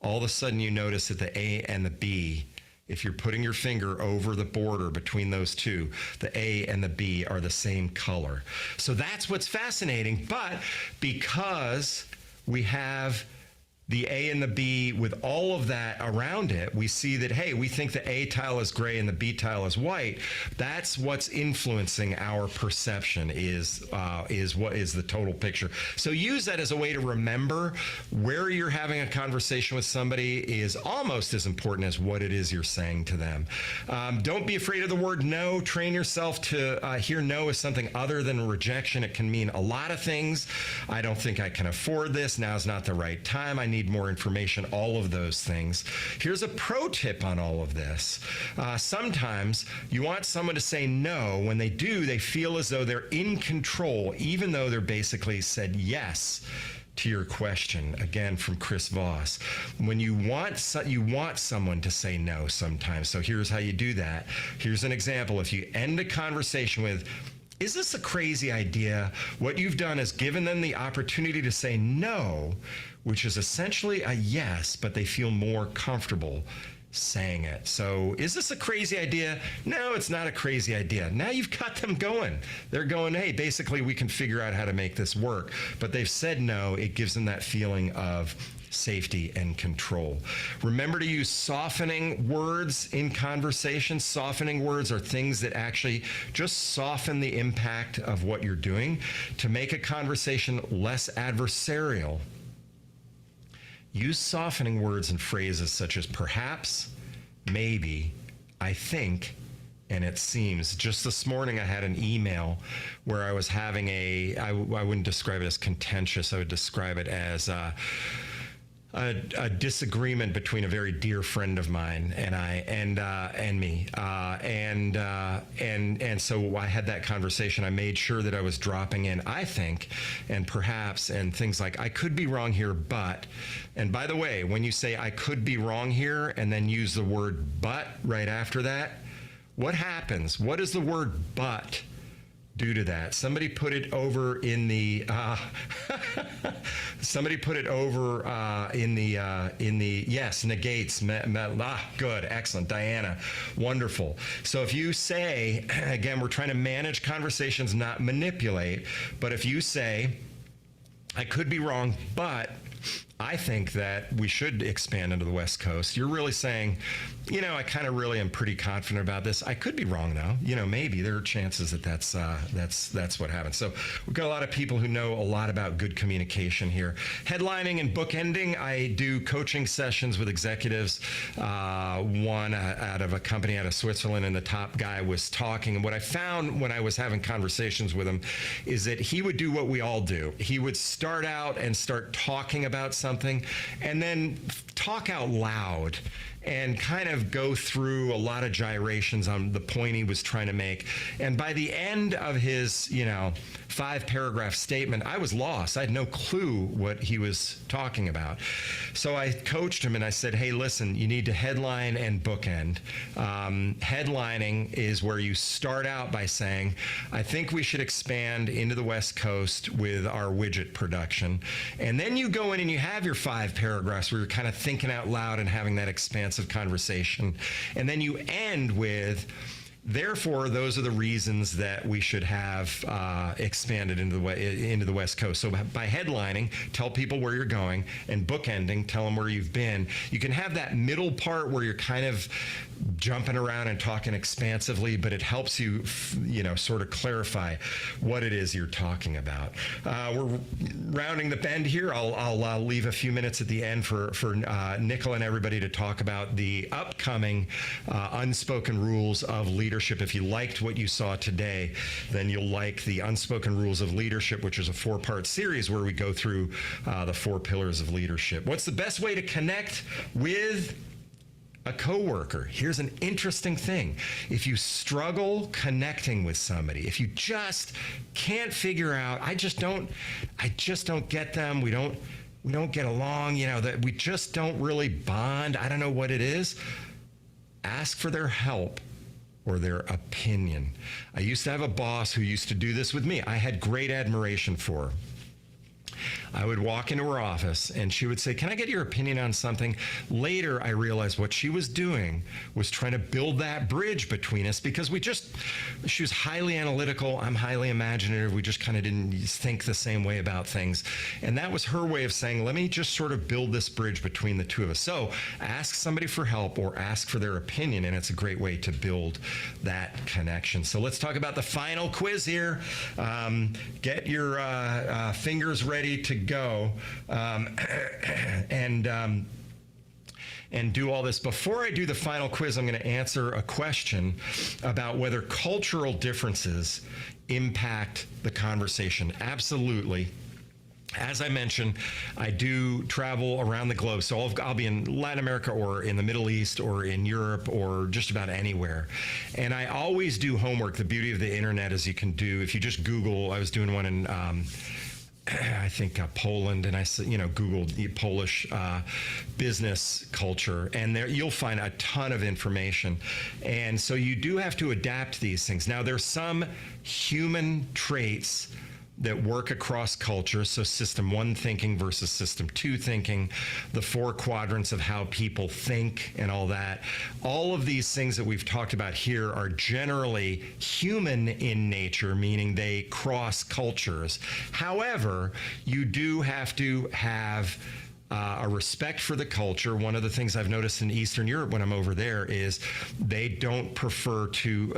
All of a sudden you notice that the A and the B if you're putting your finger over the border between those two, the A and the B are the same color. So that's what's fascinating. But because we have the A and the B with all of that around it, we see that, hey, we think the A tile is gray and the B tile is white. That's what's influencing our perception is what is the total picture. So use that as a way to remember where you're having a conversation with somebody is almost as important as what it is you're saying to them. Don't be afraid of the word no. Train yourself to hear no as something other than rejection. It can mean a lot of things. I don't think I can afford this. Now's not the right time. I need more information, all of those things. Here's a pro tip on all of this. Sometimes you want someone to say no. When they do, they feel as though they're in control, even though they're basically said yes to your question. Again, from Chris Voss. When you want someone to say no sometimes. So here's how you do that. Here's an example. If you end a conversation with, "Is this a crazy idea?" What you've done is given them the opportunity to say no, which is essentially a yes, but they feel more comfortable saying it. So, is this a crazy idea? No, it's not a crazy idea. Now you've got them going. They're going, hey, basically we can figure out how to make this work. But they've said no. It gives them that feeling of safety and control. Remember to use softening words in conversation. Softening words are things that actually just soften the impact of what you're doing to make a conversation less adversarial. Use softening words and phrases such as perhaps, maybe, I think, and it seems. Just this morning I had an email where I was having I wouldn't describe it as contentious, I would describe it as a disagreement between a very dear friend of mine and me, and so I had that conversation. I made sure that I was dropping in "I think" and "perhaps" and things like "I could be wrong here, but." And by the way, when you say "I could be wrong here" and then use the word "but" right after that, what happens? What does the word "but" do to that? Somebody put it over in the yes, negates. Good, excellent, Diana, wonderful. So if you say, again, we're trying to manage conversations, not manipulate, but if you say, "I could be wrong, but I think that we should expand into the West Coast," you're really saying, I kind of really am pretty confident about this. I could be wrong though. Maybe there are chances that that's what happens. So we've got a lot of people who know a lot about good communication here. Headlining and bookending. I do coaching sessions with executives. One out of a company out of Switzerland, and the top guy was talking. And what I found when I was having conversations with him is that he would do what we all do. He would start out and start talking about something, and then talk out loud and kind of go through a lot of gyrations on the point he was trying to make. And by the end of his, 5-paragraph statement, I was lost. I had no clue what he was talking about. So I coached him and I said, hey, listen, you need to headline and bookend. Headlining is where you start out by saying, I think we should expand into the West Coast with our widget production. And then you go in and you have your 5 paragraphs where you're kind of thinking out loud and having that expansive conversation. And then you end with, therefore, those are the reasons that we should have expanded into the West Coast. So by headlining, tell people where you're going, and bookending, tell them where you've been. You can have that middle part where you're kind of jumping around and talking expansively, but it helps you, sort of clarify what it is you're talking about. We're rounding the bend here. I'll leave a few minutes at the end for Nicola and everybody to talk about the upcoming unspoken rules of leadership. If you liked what you saw today, then you'll like the Unspoken Rules of Leadership, which is a 4-part series where we go through the 4 pillars of leadership. What's the best way to connect with a coworker? Here's an interesting thing. If you struggle connecting with somebody, if you just can't figure out, I just don't get them, we don't get along, that we just don't really bond, I don't know what it is, ask for their help or their opinion. I used to have a boss who used to do this with me. I had great admiration for her. I would walk into her office and she would say, "Can I get your opinion on something?" Later, I realized what she was doing was trying to build that bridge between us, because she was highly analytical. I'm highly imaginative. We just kind of didn't think the same way about things. And that was her way of saying, let me just sort of build this bridge between the two of us. So ask somebody for help or ask for their opinion, and it's a great way to build that connection. So let's talk about the final quiz here. Get your fingers ready to go. And do all this. Before I do the final quiz, I'm going to answer a question about whether cultural differences impact the conversation. Absolutely. As I mentioned, I do travel around the globe, so I'll be in Latin America or in the Middle East or in Europe or just about anywhere. And I always do homework. The beauty of the internet is you can do, if you just Google, I was doing one in I think Poland, and I Googled the Polish business culture, and there you'll find a ton of information. And so you do have to adapt these things. Now, there's some human traits that work across cultures. So system 1 thinking versus system 2 thinking, the 4 quadrants of how people think and all that. All of these things that we've talked about here are generally human in nature, meaning they cross cultures. However, you do have to have a respect for the culture. One of the things I've noticed in Eastern Europe when I'm over there is they don't prefer to,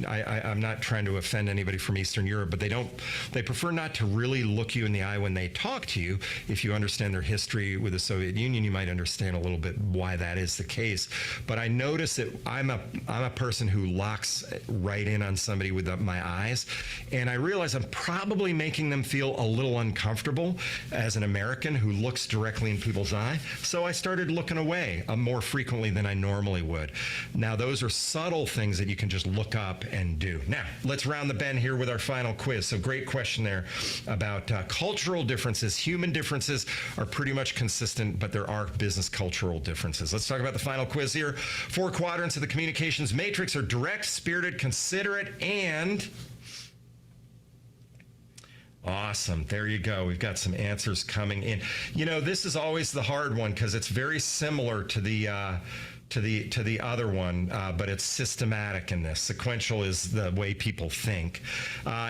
I'm not trying to offend anybody from Eastern Europe, but they prefer not to really look you in the eye when they talk to you. If you understand their history with the Soviet Union, you might understand a little bit why that is the case. But I notice that I'm a person who locks right in on somebody with my eyes, and I realize I'm probably making them feel a little uncomfortable as an American who looks directly in people's eye. So I started looking away more frequently than I normally would. Now, those are subtle things that you can just look up and do. Now, let's round the bend here with our final quiz. So great question there about cultural differences. Human differences are pretty much consistent, but there are business cultural differences. Let's talk about the final quiz here. 4 quadrants of the communications matrix are direct, spirited, considerate, and awesome. There you go. We've got some answers coming in. This is always the hard one because it's very similar to the other one, but it's systematic in this. Sequential is the way people think.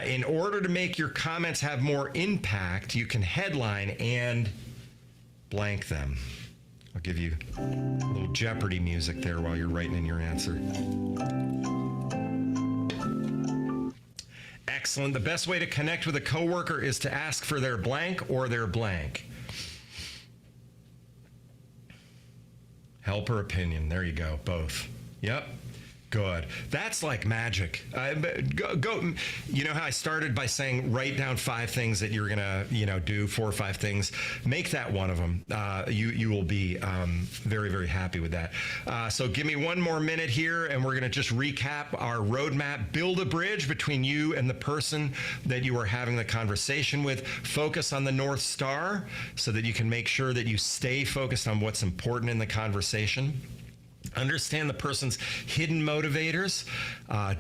In order to make your comments have more impact, you can headline and blank them. I'll give you a little Jeopardy music there while you're writing in your answer. Excellent. The best way to connect with a coworker is to ask for their blank or their blank. Help or opinion. There you go. Both. Yep. Good. That's like magic. Go. You know how I started by saying write down 5 things that you're gonna, do 4 or 5 things. Make that one of them. You will be very, very happy with that. So give me one more minute here, and we're gonna just recap our roadmap. Build a bridge between you and the person that you are having the conversation with. Focus on the North Star so that you can make sure that you stay focused on what's important in the conversation. Understand the person's hidden motivators.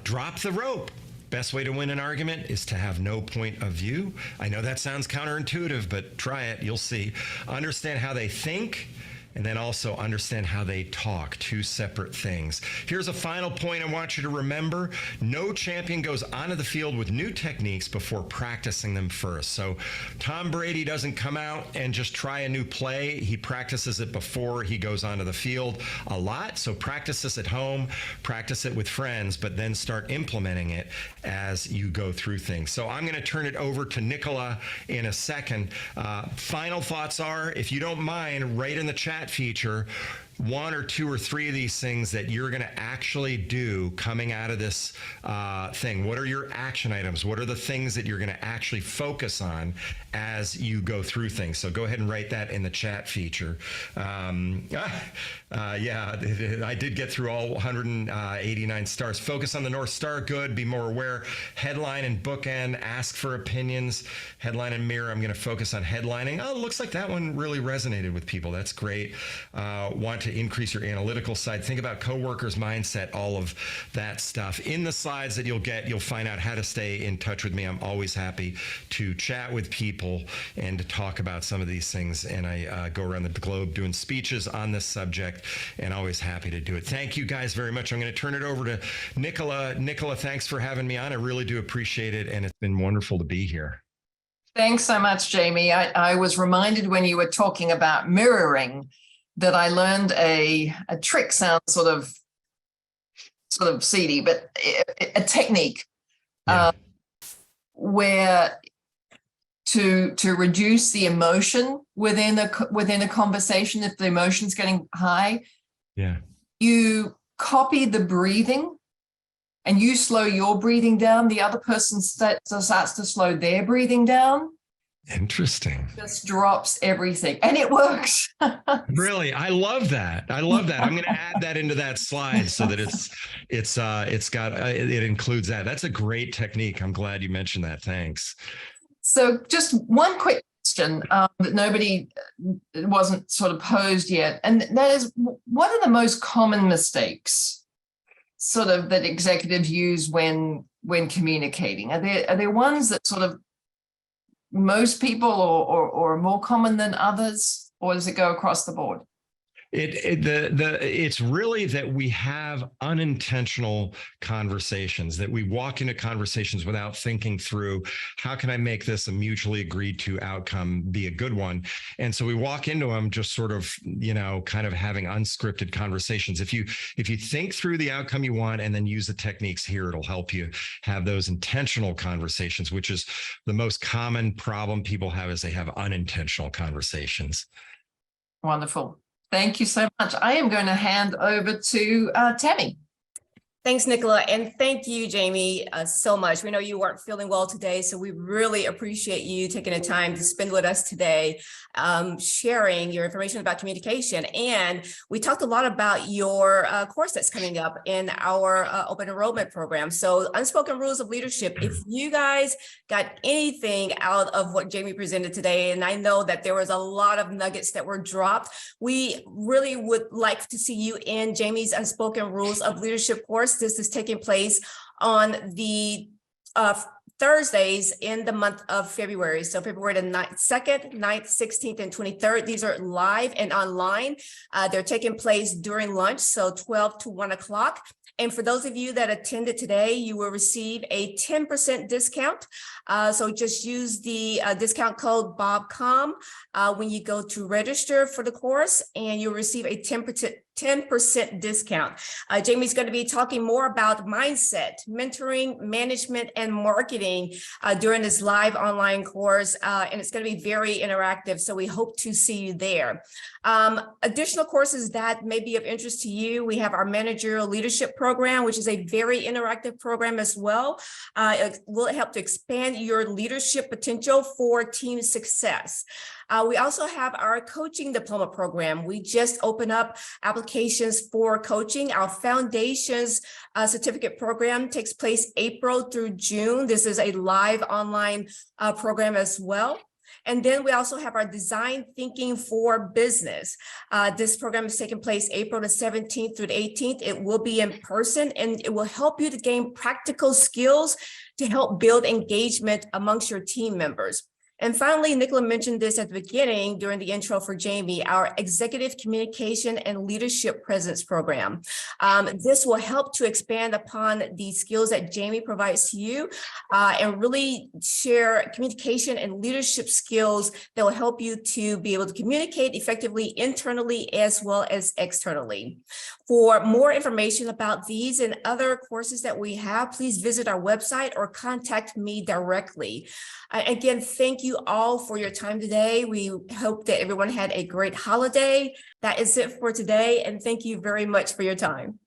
Drop the rope. Best way to win an argument is to have no point of view. I know that sounds counterintuitive, but try it. You'll see. Understand how they think, and then also understand how they talk. 2 separate things. Here's a final point I want you to remember. No champion goes onto the field with new techniques before practicing them first. So Tom Brady doesn't come out and just try a new play. He practices it before he goes onto the field a lot. So practice this at home, practice it with friends, but then start implementing it as you go through things. So I'm going to turn it over to Nicola in a second. Final thoughts are, if you don't mind, write in the chat feature 1 or 2 or 3 of these things that you're going to actually do coming out of this thing. What are your action items? What are the things that you're going to actually focus on as you go through things? So go ahead and write that in the chat feature. Yeah, I did get through all 189 stars. Focus on the North Star. Good. Be more aware. Headline and bookend. Ask for opinions. Headline and mirror. I'm going to focus on headlining. Oh, looks like that one really resonated with people. That's great. Want to to increase your analytical side. Think about coworkers' mindset, all of that stuff. In the slides that you'll find out how to stay in touch with me. I'm always happy to chat with people and to talk about some of these things. And I go around the globe doing speeches on this subject, and always happy to do it. Thank you guys very much. I'm going to turn it over to Nicola. Nicola, thanks for having me on. I really do appreciate it, and it's been wonderful to be here.
Thanks so much, Jamie. I was reminded when you were talking about mirroring that I learned a trick. Sounds sort of seedy, but a technique where to reduce the emotion within a conversation. If the emotion's getting high, you copy the breathing and you slow your breathing down. The other person starts to slow their breathing down.
Interesting.
Just drops everything, and it works.
Really, I love that. I'm going to add that into that slide so that it includes that. That's a great technique. I'm glad you mentioned that. Thanks.
So, just one quick question that wasn't sort of posed yet, and that is, what are the most common mistakes, sort of, that executives use when communicating? Are there ones that sort of most people or more common than others, or does it go across the board?
It's really that we have unintentional conversations, that we walk into conversations without thinking through, how can I make this a mutually agreed to outcome be a good one? And so we walk into them just sort of, kind of having unscripted conversations. If you think through the outcome you want and then use the techniques here, it'll help you have those intentional conversations, which is the most common problem people have, is they have unintentional conversations.
Wonderful. Thank you so much. I am going to hand over to Tammy.
Thanks, Nicola, and thank you, Jamie, so much. We know you weren't feeling well today, so we really appreciate you taking the time to spend with us today, sharing your information about communication. And we talked a lot about your course that's coming up in our open enrollment program. So, Unspoken Rules of Leadership. If you guys got anything out of what Jamie presented today, and I know that there was a lot of nuggets that were dropped, we really would like to see you in Jamie's Unspoken Rules of Leadership course. This is taking place on the Thursdays in the month of February. So February the 2nd, 9th, 16th, and 23rd. These are live and online. They're taking place during lunch, so 12 to 1 o'clock. And for those of you that attended today, you will receive a 10% discount. So just use the discount code BobCom when you go to register for the course, and you'll receive a 10% discount. Jamie's going to be talking more about mindset, mentoring, management, and marketing during this live online course, and it's going to be very interactive, so we hope to see you there. Additional courses that may be of interest to you, we have our managerial leadership program, which is a very interactive program as well. It will help to expand your leadership potential for team success. We also have our coaching diploma program. We just opened up applications for coaching. Our foundations certificate program takes place April through June. This is a live online program as well. And then we also have our design thinking for business. This program is taking place April the 17th through the 18th. It will be in person, and it will help you to gain practical skills to help build engagement amongst your team members. And finally, Nicola mentioned this at the beginning during the intro for Jamie, our Executive Communication and Leadership Presence program. This will help to expand upon the skills that Jamie provides to you and really share communication and leadership skills that will help you to be able to communicate effectively internally as well as externally. For more information about these and other courses that we have, please visit our website or contact me directly. Again, thank you all for your time today. We hope that everyone had a great holiday. That is it for today, and thank you very much for your time.